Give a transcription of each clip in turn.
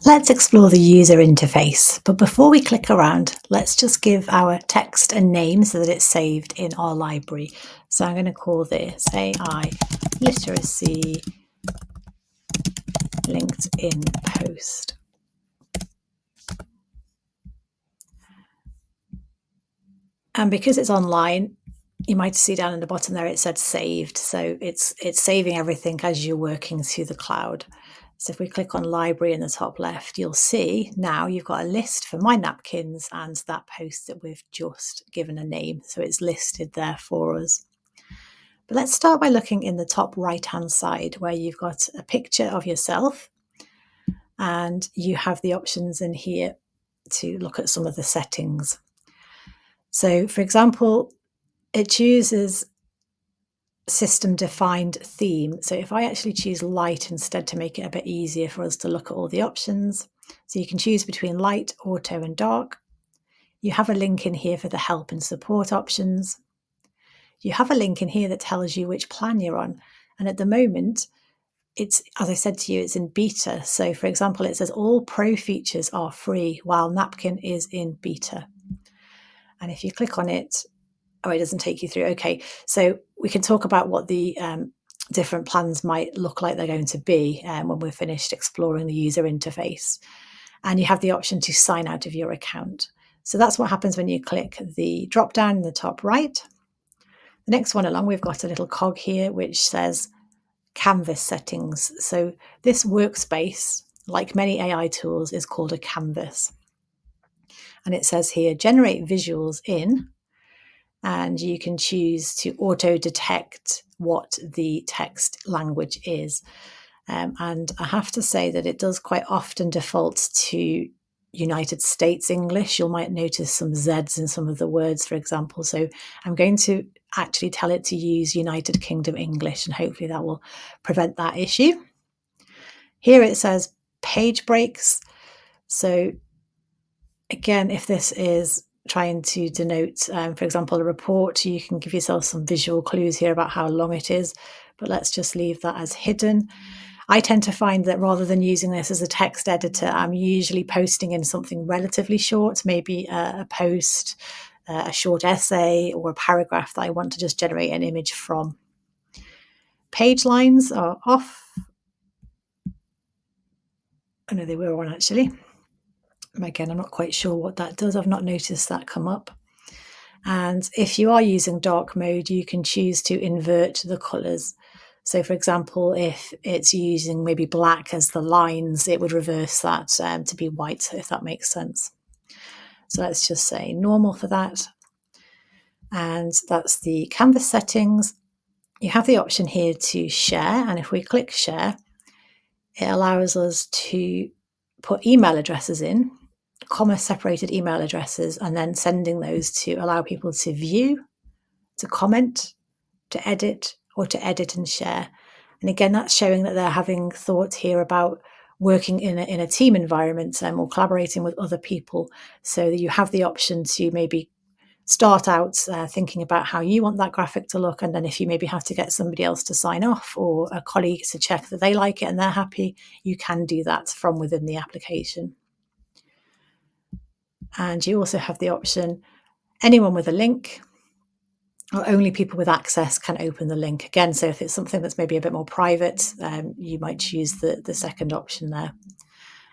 Let's explore the user interface, but before we click around, let's just give our text a name so that it's saved in our library. So I'm going to call this AI Literacy LinkedIn Post. And because it's online, you might see down in the bottom there it said saved. So it's saving everything as you're working through the cloud. So if we click on library in the top left, you'll see now you've got a list for my napkins and that post that we've just given a name. So it's listed there for us. But let's start by looking in the top right-hand side where you've got a picture of yourself and you have the options in here to look at some of the settings. So for example, it chooses system defined theme. So if I actually choose light instead to make it a bit easier for us to look at all the options, so you can choose between light, auto and dark. You have a link in here for the help and support options. You have a link in here that tells you which plan you're on. And at the moment, it's, as I said to you, it's in beta. So for example, it says all pro features are free while Napkin is in beta. And if you click on it, oh, it doesn't take you through. Okay, so we can talk about what the different plans might look like they're going to be when we're finished exploring the user interface. And you have the option to sign out of your account. So that's what happens when you click the drop down in the top right. The next one along, we've got a little cog here which says canvas settings. So this workspace, like many AI tools, is called a canvas. And it says here, generate visuals in, and you can choose to auto detect what the text language is. And I have to say that it does quite often default to United States English. You might notice some Z's in some of the words, for example. So I'm going to actually tell it to use United Kingdom English, and hopefully that will prevent that issue. Here it says page breaks. So again, if this is trying to denote, for example, a report, you can give yourself some visual clues here about how long it is, but let's just leave that as hidden. I tend to find that rather than using this as a text editor, I'm usually posting in something relatively short, maybe a post, a short essay, or a paragraph that I want to just generate an image from. Page lines are off. I know they were on actually. Again, I'm not quite sure what that does. I've not noticed that come up. And if you are using dark mode, you can choose to invert the colours. So for example, if it's using maybe black as the lines, it would reverse that to be white, if that makes sense. So let's just say normal for that. And that's the canvas settings. You have the option here to share. And if we click share, it allows us to put email addresses in, comma separated email addresses, and then sending those to allow people to view, to comment, to edit, or to edit and share. And again, that's showing that they're having thought here about working in a team environment or collaborating with other people. So you have the option to maybe start out thinking about how you want that graphic to look. And then if you maybe have to get somebody else to sign off or a colleague to check that they like it and they're happy, you can do that from within the application. And you also have the option, anyone with a link, or only people with access can open the link. Again, so if it's something that's maybe a bit more private, you might choose the second option there.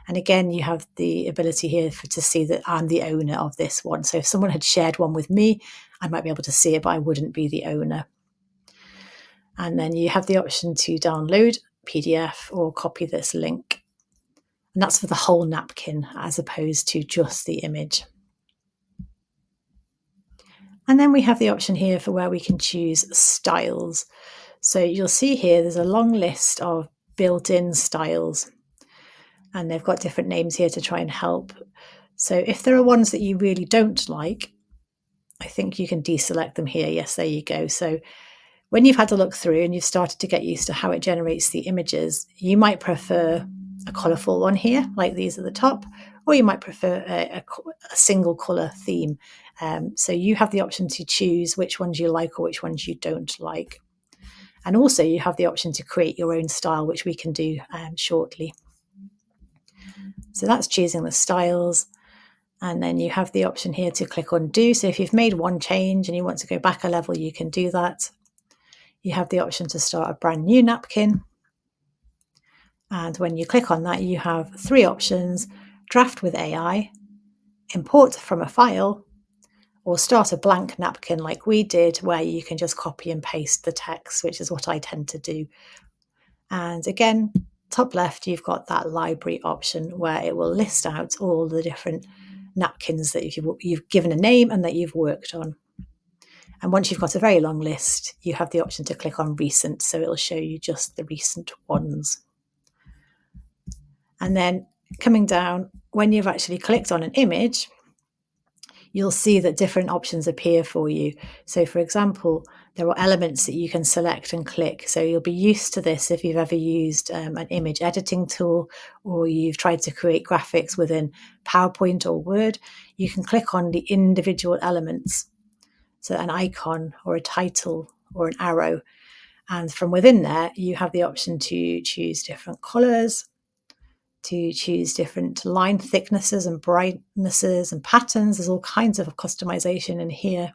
And again, you have the ability here to see that I'm the owner of this one. So if someone had shared one with me, I might be able to see it, but I wouldn't be the owner. And then you have the option to download PDF or copy this link. And that's for the whole napkin as opposed to just the image. And then we have the option here for where we can choose styles. So you'll see here there's a long list of built-in styles, and they've got different names here to try and help. So if there are ones that you really don't like, I think you can deselect them here. Yes, there you go. So when you've had a look through and you've started to get used to how it generates the images, you might prefer a colourful one here, like these at the top, or you might prefer a single colour theme. So you have the option to choose which ones you like or which ones you don't like. And also you have the option to create your own style, which we can do shortly. So that's choosing the styles. And then you have the option here to click undo. So if you've made one change and you want to go back a level, you can do that. You have the option to start a brand new napkin. And when you click on that, you have three options: draft with AI, import from a file, or start a blank napkin like we did, where you can just copy and paste the text, which is what I tend to do. And again, top left, you've got that library option where it will list out all the different napkins that you've given a name and that you've worked on. And once you've got a very long list, you have the option to click on recent, so it'll show you just the recent ones. And then coming down, when you've actually clicked on an image, you'll see that different options appear for you. So for example, there are elements that you can select and click. So you'll be used to this if you've ever used an image editing tool, or you've tried to create graphics within PowerPoint or Word. You can click on the individual elements, so an icon or a title or an arrow. And from within there, you have the option to choose different colors, to choose different line thicknesses and brightnesses and patterns. There's all kinds of customization in here.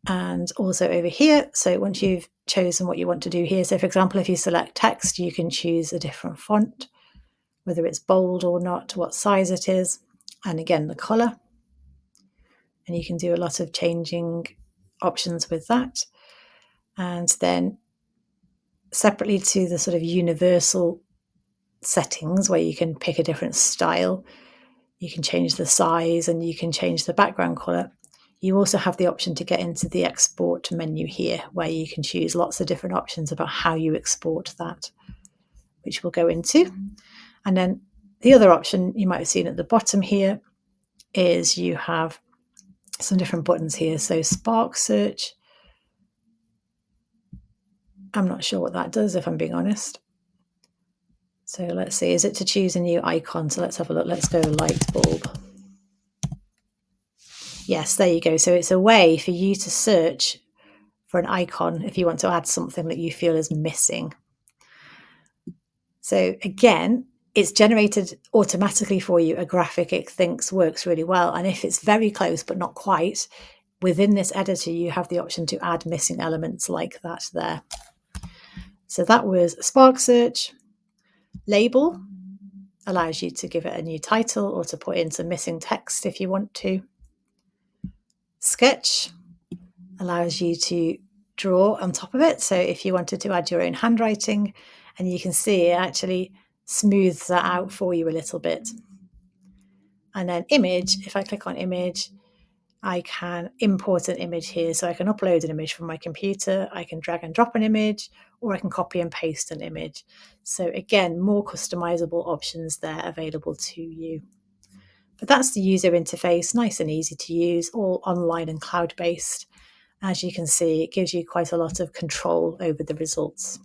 And also over here, so once you've chosen what you want to do here, so for example, if you select text, you can choose a different font, whether it's bold or not, what size it is, and again, the color. And you can do a lot of changing options with that. And then separately to the sort of universal settings where you can pick a different style, you can change the size and you can change the background color. You also have the option to get into the export menu here, where you can choose lots of different options about how you export that, which we'll go into. And then the other option you might have seen at the bottom here is you have some different buttons here. So Spark Search, I'm not sure what that does, if I'm being honest. So let's see, is it to choose a new icon? So let's have a look. Let's go light bulb. Yes, there you go. So it's a way for you to search for an icon if you want to add something that you feel is missing. So again, it's generated automatically for you a graphic it thinks works really well. And if it's very close but not quite, within this editor, you have the option to add missing elements like that there. So that was Spark Search. Label allows you to give it a new title or to put in some missing text if you want to. Sketch allows you to draw on top of it. So if you wanted to add your own handwriting, and you can see it actually smooths that out for you a little bit. And then image, if I click on image, I can import an image here. So I can upload an image from my computer, I can drag and drop an image, or I can copy and paste an image. So again, more customizable options there available to you. But that's the user interface, nice and easy to use, all online and cloud-based. As you can see, it gives you quite a lot of control over the results.